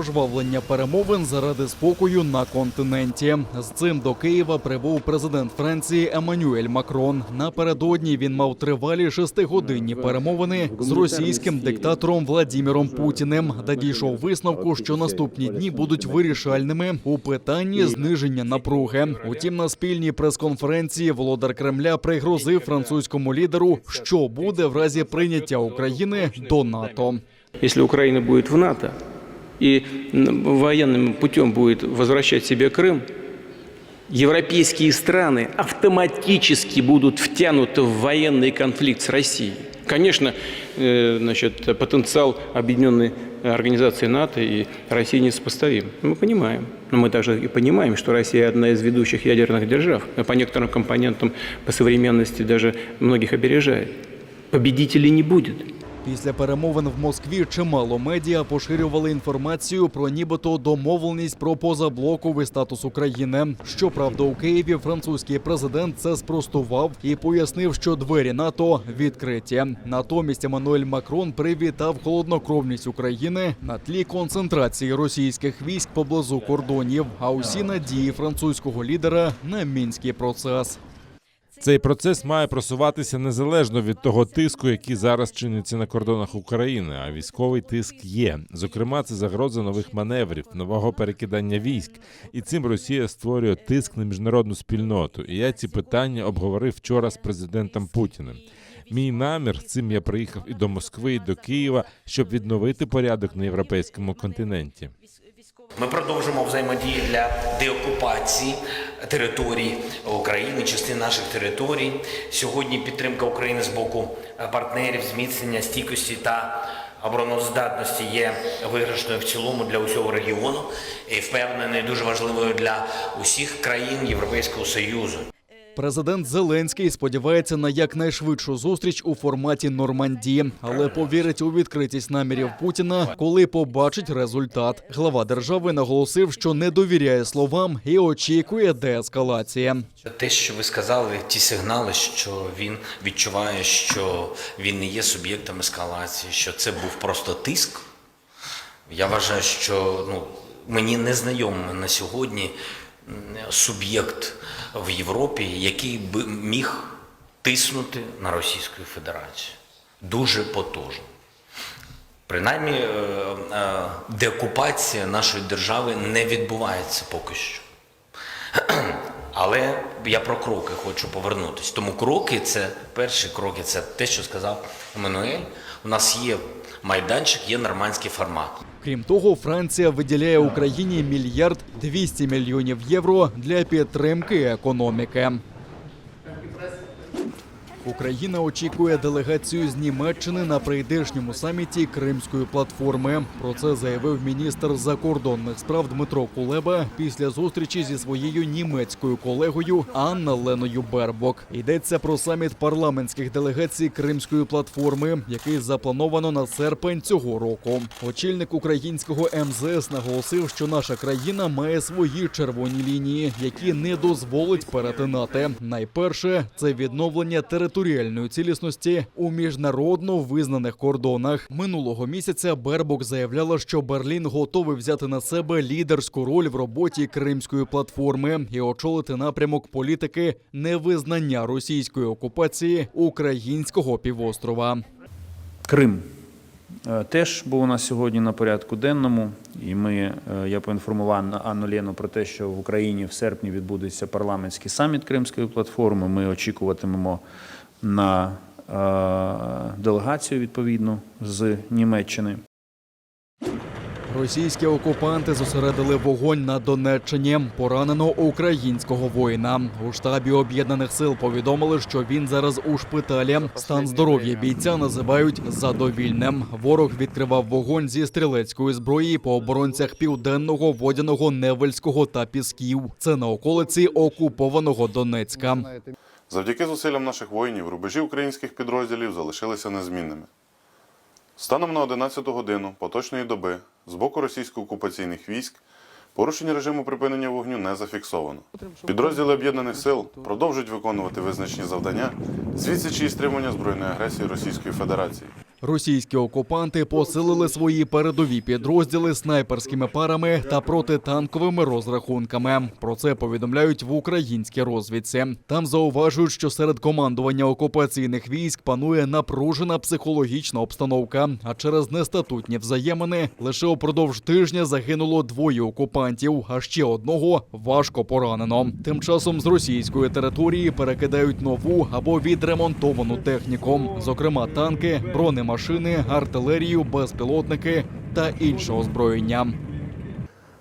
пожвавлення перемовин заради спокою на континенті. З цим до Києва прибув президент Франції Еммануель Макрон. Напередодні він мав тривалі 6-годинні перемовини з російським диктатором Владимиром Путіним, де дійшов висновку, що наступні дні будуть вирішальними у питанні зниження напруги. Утім, на спільній прес-конференції володар Кремля пригрозив французькому лідеру, що буде в разі прийняття України до НАТО. Если Украина будет в НАТО и военным путем будет возвращать себе Крым, европейские страны автоматически будут втянуты в военный конфликт с Россией. Конечно, потенциал объединенной организации НАТО и России несопоставим. Мы понимаем. Но мы также и понимаем, что Россия одна из ведущих ядерных держав. По некоторым компонентам, по современности даже многих опережает. Победителей не будет. Після перемовин в Москві чимало медіа поширювали інформацію про нібито домовленість про позаблоковий статус України. Щоправда, у Києві французький президент це спростував і пояснив, що двері НАТО відкриті. Натомість Еммануель Макрон привітав холоднокровність України на тлі концентрації російських військ поблизу кордонів, а усі надії французького лідера на мінський процес. Цей процес має просуватися незалежно від того тиску, який зараз чиниться на кордонах України, а військовий тиск є. Зокрема, це загроза нових маневрів, нового перекидання військ. І цим Росія створює тиск на міжнародну спільноту. І я ці питання обговорив вчора з президентом Путіним. Мій намір, цим я приїхав і до Москви, і до Києва, щоб відновити порядок на європейському континенті. Ми продовжимо взаємодію для деокупації територій України, частин наших територій. Сьогодні підтримка України з боку партнерів, зміцнення стійкості та обороноздатності є виграшною в цілому для усього регіону і, впевнений, дуже важливою для усіх країн Європейського Союзу. Президент Зеленський сподівається на якнайшвидшу зустріч у форматі Нормандії, але повірить у відкритість намірів Путіна, коли побачить результат. Глава держави наголосив, що не довіряє словам і очікує деескалації. Те, що ви сказали, ті сигнали, що він відчуває, що він не є суб'єктом ескалації, що це був просто тиск. Я вважаю, що мені не знайомий на сьогодні суб'єкт в Європі, який би міг тиснути на Російську Федерацію. Дуже потужно. Принаймні, деокупація нашої держави не відбувається поки що. Але я про кроки хочу повернутися. Тому кроки – це, перші кроки – це те, що сказав Еммануель. У нас є майданчик, є нормандський формат. Крім того, Франція виділяє Україні 1 мільярд 200 мільйонів євро для підтримки економіки. Україна очікує делегацію з Німеччини на прийдешньому саміті Кримської платформи. Про це заявив міністр закордонних справ Дмитро Кулеба після зустрічі зі своєю німецькою колегою Анна-Леною Бербок. Йдеться про саміт парламентських делегацій Кримської платформи, який заплановано на серпень цього року. Очільник українського МЗС наголосив, що наша країна має свої червоні лінії, які не дозволить перетинати. Найперше – це відновлення територіальної цілісності у міжнародно визнаних кордонах. Минулого місяця Бербок заявляла, що Берлін готовий взяти на себе лідерську роль в роботі Кримської платформи і очолити напрямок політики невизнання російської окупації українського півострова. Крим теж був у нас сьогодні на порядку денному, і я поінформував Анну Лену про те, що в Україні в серпні відбудеться парламентський саміт Кримської платформи. Ми очікуватимемо на делегацію відповідну з Німеччини. Російські окупанти зосередили вогонь на Донеччині. Поранено українського воїна. У штабі Об'єднаних сил повідомили, що він зараз у шпиталі. Стан здоров'я бійця називають задовільним. Ворог відкривав вогонь зі стрілецької зброї по оборонцях Південного, Водяного, Невельського та Пісків. Це на околиці окупованого Донецька. Завдяки зусиллям наших воїнів рубежі українських підрозділів залишилися незмінними. Станом на 11-ту годину поточної доби з боку російсько-окупаційних військ порушення режиму припинення вогню не зафіксовано. Підрозділи Об'єднаних сил продовжують виконувати визначені завдання з відсічі і стримування збройної агресії Російської Федерації. Російські окупанти посилили свої передові підрозділи снайперськими парами та протитанковими розрахунками. Про це повідомляють в українській розвідці. Там зауважують, що серед командування окупаційних військ панує напружена психологічна обстановка, а через нестатутні взаємини лише упродовж тижня загинуло 2 окупантів, а ще одного важко поранено. Тим часом з російської території перекидають нову або відремонтовану техніку, зокрема танки, бронемашини, артилерію, безпілотники та інше озброєння.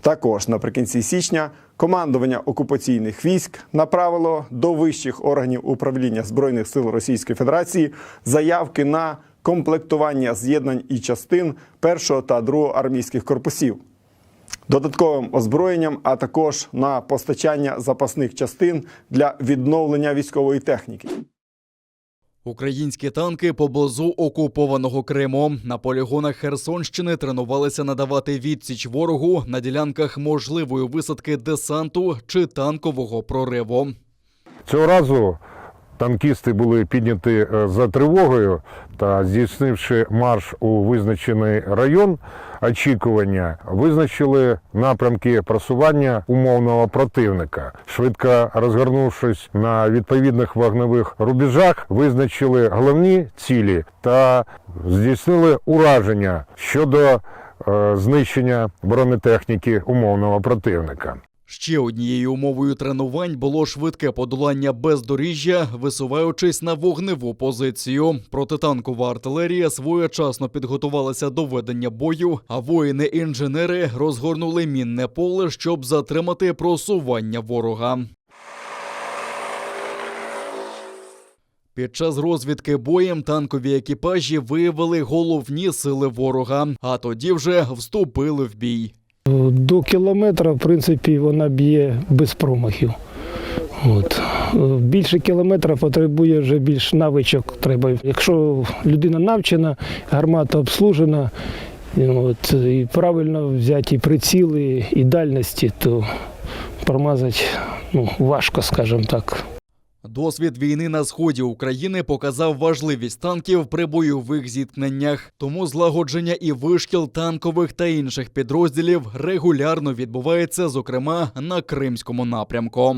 Також наприкінці січня командування окупаційних військ направило до вищих органів управління Збройних сил Російської Федерації заявки на комплектування з'єднань і частин 1 та 2 армійських корпусів, додатковим озброєнням, а також на постачання запасних частин для відновлення військової техніки. Українські танки поблизу окупованого Криму. На полігонах Херсонщини тренувалися надавати відсіч ворогу на ділянках можливої висадки десанту чи танкового прориву. Цього разу танкісти були підняті за тривогою та, здійснивши марш у визначений район очікування, визначили напрямки просування умовного противника. Швидко розгорнувшись на відповідних вогневих рубежах, визначили головні цілі та здійснили ураження щодо знищення бронетехніки умовного противника. Ще однією умовою тренувань було швидке подолання бездоріжжя, висуваючись на вогневу позицію. Протитанкова артилерія своєчасно підготувалася до ведення бою, а воїни-інженери розгорнули мінне поле, щоб затримати просування ворога. Під час розвідки боєм танкові екіпажі виявили головні сили ворога, а тоді вже вступили в бій. До кілометра, в принципі, вона б'є без промахів. Більше кілометра потребує вже більш навичок. Треба. Якщо людина навчена, гармата обслужена, і правильно взяті приціли і дальності, то промазати важко, скажімо так. Досвід війни на сході України показав важливість танків при бойових зіткненнях. Тому злагодження і вишкіл танкових та інших підрозділів регулярно відбувається, зокрема, на Кримському напрямку.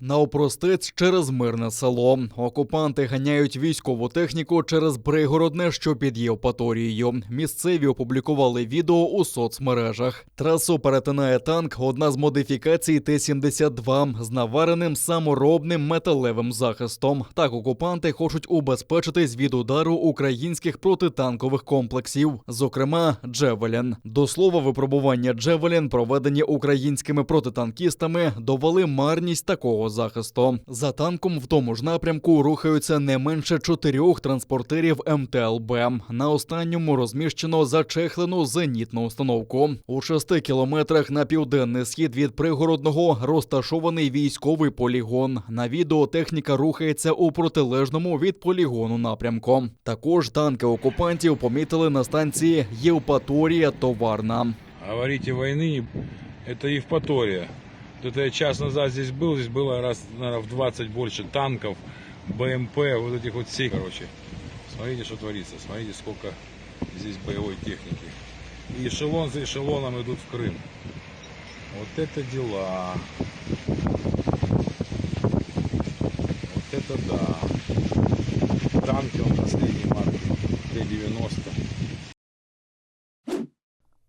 Навпростець через Мирне село. Окупанти ганяють військову техніку через Пригородне, що під Євпаторією. Місцеві опублікували відео у соцмережах. Трасу перетинає танк, одна з модифікацій Т-72 з навареним саморобним металевим захистом. Так окупанти хочуть убезпечитись від удару українських протитанкових комплексів, зокрема «Джевелін». До слова, випробування «Джевелін», проведені українськими протитанкістами, довели марність такого захисту. За танком в тому ж напрямку рухаються не менше 4 транспортерів МТЛБ. На останньому розміщено зачехлену зенітну установку. У 6 кілометрах на південний схід від Пригородного розташований військовий полігон. На відео техніка рухається у протилежному від полігону напрямку. Також танки окупантів помітили на станції Євпаторія-Товарна. Говорите войны, это Евпатория. Вот это я час назад здесь было раз, наверное, в 20 больше танков, БМП, вот этих вот всех, короче. Смотрите, что творится, смотрите, сколько здесь боевой техники. И эшелон за эшелоном идут в Крым. Вот это дела. Вот это да. Танки, он последний марки, Т-90.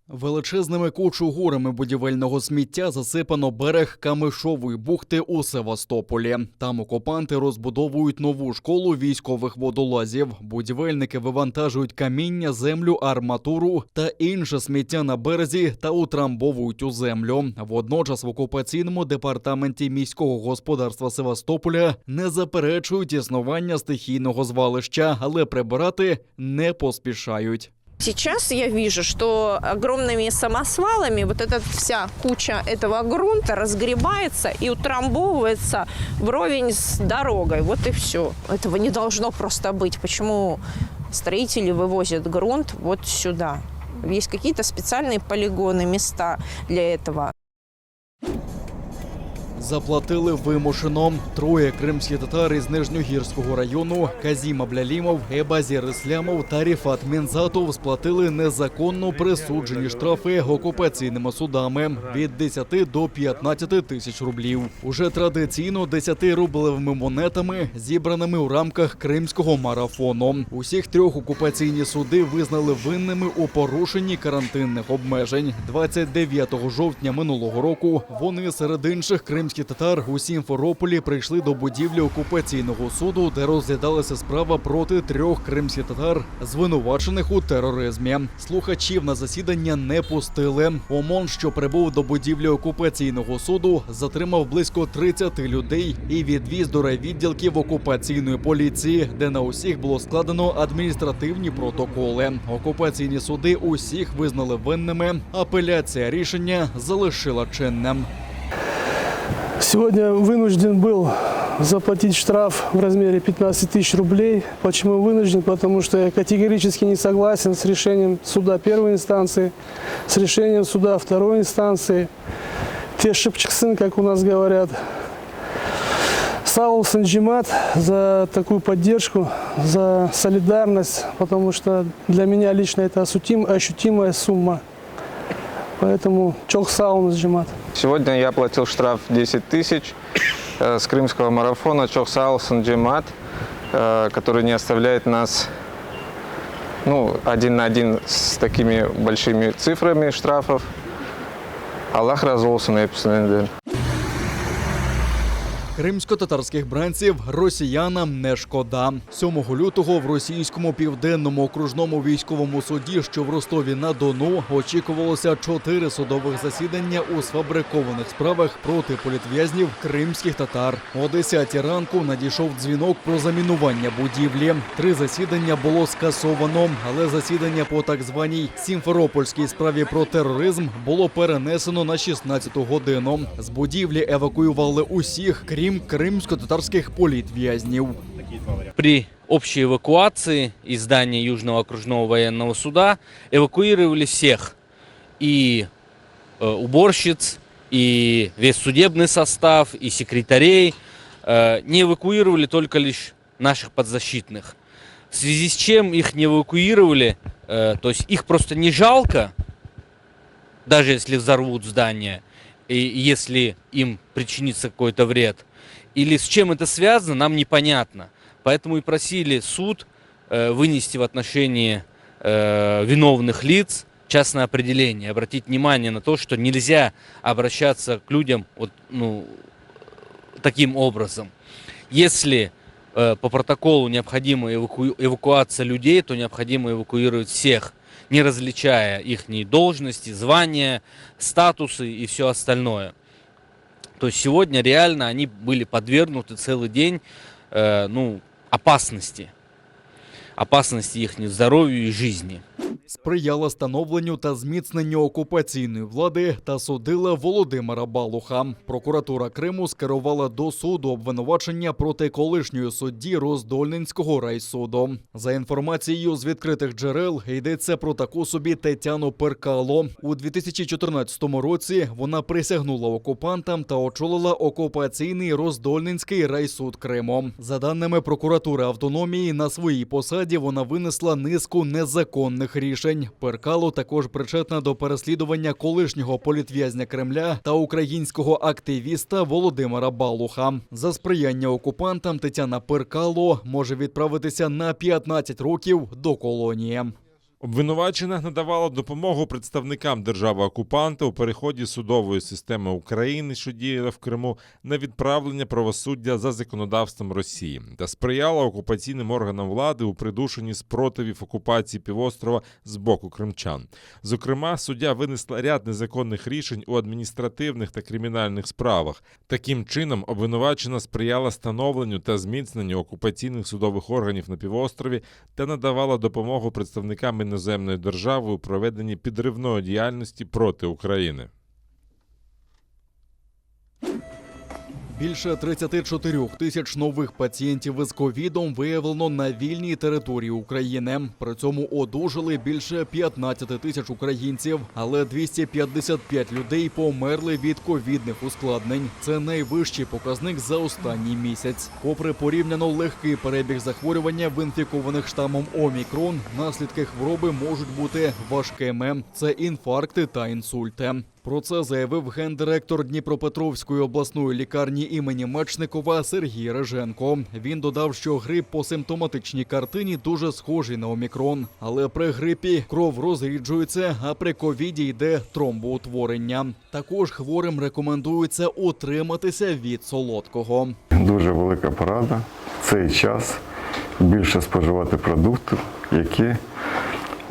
Величезними кучугурами будівельного сміття засипано берег Камишової бухти у Севастополі. Там окупанти розбудовують нову школу військових водолазів. Будівельники вивантажують каміння, землю, арматуру та інше сміття на березі та утрамбовують у землю. Водночас в окупаційному департаменті міського господарства Севастополя не заперечують існування стихійного звалища, але прибирати не поспішають. Сейчас я вижу, что огромными самосвалами вот эта вся куча этого грунта разгребается и утрамбовывается вровень с дорогой. Вот и все. Этого не должно просто быть. Почему строители вывозят грунт вот сюда? Есть какие-то специальные полигоны, места для этого. Заплатили вимушено. Троє кримських татар із Нижньогірського району Казім Аблялімов, Ебазір Іслямов та Ріфат Мінзатов сплатили незаконно присуджені штрафи окупаційними судами від 10 до 15 тисяч рублів. Уже традиційно 10-рублевими монетами, зібраними у рамках кримського марафону. Усіх трьох окупаційні суди визнали винними у порушенні карантинних обмежень. 29 жовтня минулого року вони серед інших кримських татар у Сімферополі прийшли до будівлі окупаційного суду, де розглядалася справа проти 3 кримських татар, звинувачених у тероризмі. Слухачів на засідання не пустили. ОМОН, що прибув до будівлі окупаційного суду, затримав близько 30 людей і відвіз до райвідділків окупаційної поліції, де на усіх було складено адміністративні протоколи. Окупаційні суди усіх визнали винними. Апеляція рішення залишила чинним. Сегодня вынужден был заплатить штраф в размере 15 тысяч рублей. Почему вынужден? Потому что я категорически не согласен с решением суда первой инстанции, с решением суда второй инстанции. Те шепчиксын, как у нас говорят. Сау Санджимат за такую поддержку, за солидарность, потому что для меня лично это ощутимая сумма. Поэтому чох сау Санджимат. Сегодня я платил штраф 10 тысяч с крымского марафона Чох Саал Санджимат, который не оставляет нас один на один с такими большими цифрами штрафов. Аллах разолсын, написано. Кримсько-татарських бранців росіянам не шкода. 7 лютого в російському південному окружному військовому суді, що в Ростові-на-Дону, очікувалося 4 судових засідання у сфабрикованих справах проти політв'язнів кримських татар. О 10 ранку надійшов дзвінок про замінування будівлі. 3 засідання було скасовано, але засідання по так званій Сімферопольській справі про тероризм було перенесено на 16-ту годину. З будівлі евакуювали усіх, крім крымско-татарских политвязнев. При общей эвакуации из здания Южного окружного военного суда эвакуировали всех. И уборщиц, и весь судебный состав, и секретарей. Не эвакуировали только лишь наших подзащитных. В связи с чем их не эвакуировали, то есть их просто не жалко, даже если взорвут здание, и если им причинится какой-то вред. Или с чем это связано, нам непонятно. Поэтому и просили суд вынести в отношении виновных лиц частное определение, обратить внимание на то, что нельзя обращаться к людям таким образом. Если по протоколу необходима эвакуация людей, то необходимо эвакуировать всех, не различая их должности, звания, статусы и все остальное. То есть сегодня реально они были подвергнуты целый день опасности их здоровью и жизни. Сприяла становленню та зміцненню окупаційної влади та судила Володимира Балуха. Прокуратура Криму скерувала до суду обвинувачення проти колишньої судді Роздольненського райсуду. За інформацією з відкритих джерел, йдеться про таку собі Тетяну Перкало. У 2014 році вона присягнула окупантам та очолила окупаційний Роздольненський райсуд Криму. За даними прокуратури автономії, на своїй посаді вона винесла низку незаконних рішень. Перкало також причетна до переслідування колишнього політв'язня Кремля та українського активіста Володимира Балуха. За сприяння окупантам Тетяна Перкало може відправитися на 15 років до колонії. Обвинувачена надавала допомогу представникам держави-окупанта у переході судової системи України, що діяла в Криму, на відправлення правосуддя за законодавством Росії та сприяла окупаційним органам влади у придушенні спротивів окупації півострова з боку кримчан. Зокрема, суддя винесла ряд незаконних рішень у адміністративних та кримінальних справах. Таким чином, обвинувачена сприяла становленню та зміцненню окупаційних судових органів на півострові та надавала допомогу представникам іноземної держави у проведенні підривної діяльності проти України. Більше 34 тисяч нових пацієнтів із ковідом виявлено на вільній території України. При цьому одужали більше 15 тисяч українців, але 255 людей померли від ковідних ускладнень. Це найвищий показник за останній місяць. Попри порівняно легкий перебіг захворювання в інфікованих штамом Омікрон, наслідки хвороби можуть бути важкими. Це інфаркти та інсульти. Про це заявив гендиректор Дніпропетровської обласної лікарні імені Мечникова Сергій Реженко. Він додав, що грип по симптоматичній картині дуже схожий на Омікрон. Але при грипі кров розріджується, а при ковіді йде тромбоутворення. Також хворим рекомендується утриматися від солодкого. Дуже велика порада в цей час більше споживати продукти, які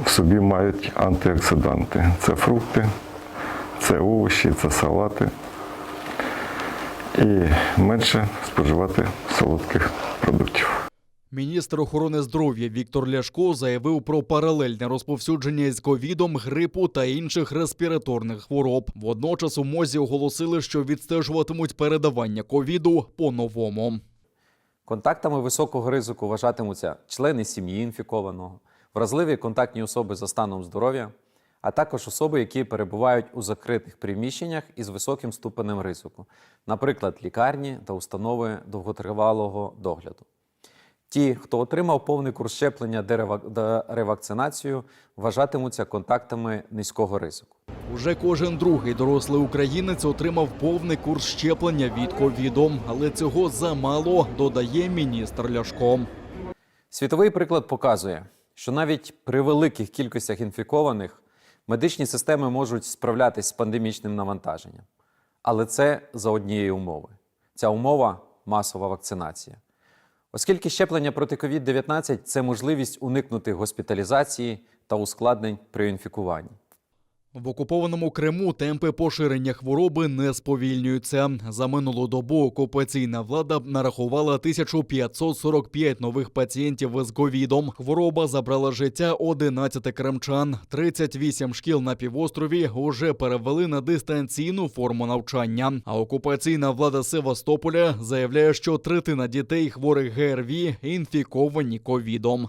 в собі мають антиоксиданти. Це фрукти, це овочі, це салати. І менше споживати солодких продуктів. Міністр охорони здоров'я Віктор Ляшко заявив про паралельне розповсюдження із ковідом, грипу та інших респіраторних хвороб. Водночас у МОЗі оголосили, що відстежуватимуть передавання ковіду по-новому. Контактами високого ризику вважатимуться члени сім'ї інфікованого, вразливі контактні особи за станом здоров'я, а також особи, які перебувають у закритих приміщеннях із високим ступенем ризику, наприклад, лікарні та установи довготривалого догляду. Ті, хто отримав повний курс щеплення та ревакцинацію, вважатимуться контактами низького ризику. Уже кожен другий дорослий українець отримав повний курс щеплення від ковіду, але цього замало, додає міністр Ляшко. Світовий приклад показує, що навіть при великих кількостях інфікованих медичні системи можуть справлятися з пандемічним навантаженням. Але це за однієї умови. Ця умова – масова вакцинація. Оскільки щеплення проти COVID-19 – це можливість уникнути госпіталізації та ускладнень при інфікуванні. В окупованому Криму темпи поширення хвороби не сповільнюються. За минулу добу окупаційна влада нарахувала 1545 нових пацієнтів із ковідом. Хвороба забрала життя 11 кримчан. 38 шкіл на півострові уже перевели на дистанційну форму навчання. А окупаційна влада Севастополя заявляє, що третина дітей хворих ГРВІ інфіковані ковідом.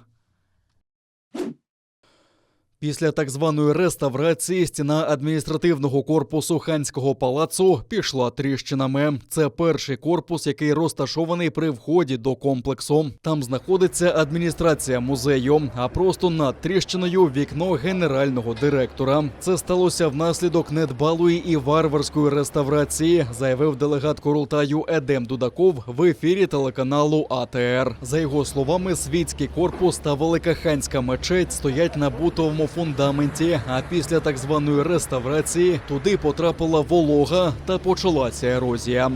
Після так званої реставрації стіна адміністративного корпусу Ханського палацу пішла тріщинами. Це перший корпус, який розташований при вході до комплексу. Там знаходиться адміністрація музею, а просто над тріщиною вікно генерального директора. Це сталося внаслідок недбалої і варварської реставрації, заявив делегат Курултаю Едем Дудаков в ефірі телеканалу АТР. За його словами, світський корпус та Велика Ханська мечеть стоять на бутовому фундаменті, а після так званої реставрації туди потрапила волога та почалася ерозія.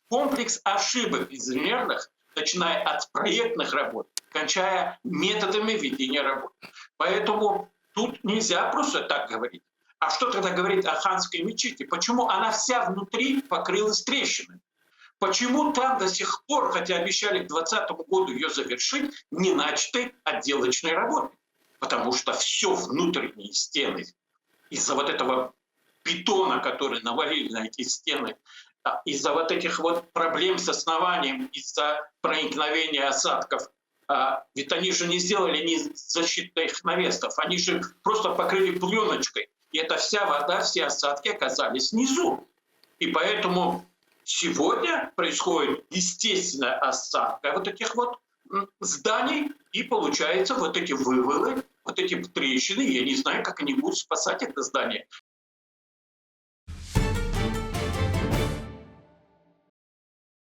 Комплекс ошибок инженерных, начиная от проектных работ, кончая методами ведения работ. Поэтому тут нельзя просто так говорить. А что тогда говорить о Ханской мечети? Почему она вся внутри покрылась трещинами? Почему там до сих пор, хотя обещали к 2020 году ее завершить, не начаты отделочные работы? Потому что все внутренние стены из-за вот этого бетона, который навалили на эти стены, из-за вот этих вот проблем с основанием, из-за проникновения осадков, ведь они же не сделали ни защитных навесов, они же просто покрыли пленочкой. И эта вся вода, все осадки оказались внизу. И поэтому сегодня происходит естественная осадка вот этих вот зданий, и получается вот эти вывалы, вот эти трещины, я не знаю, как они будут спасать это здание.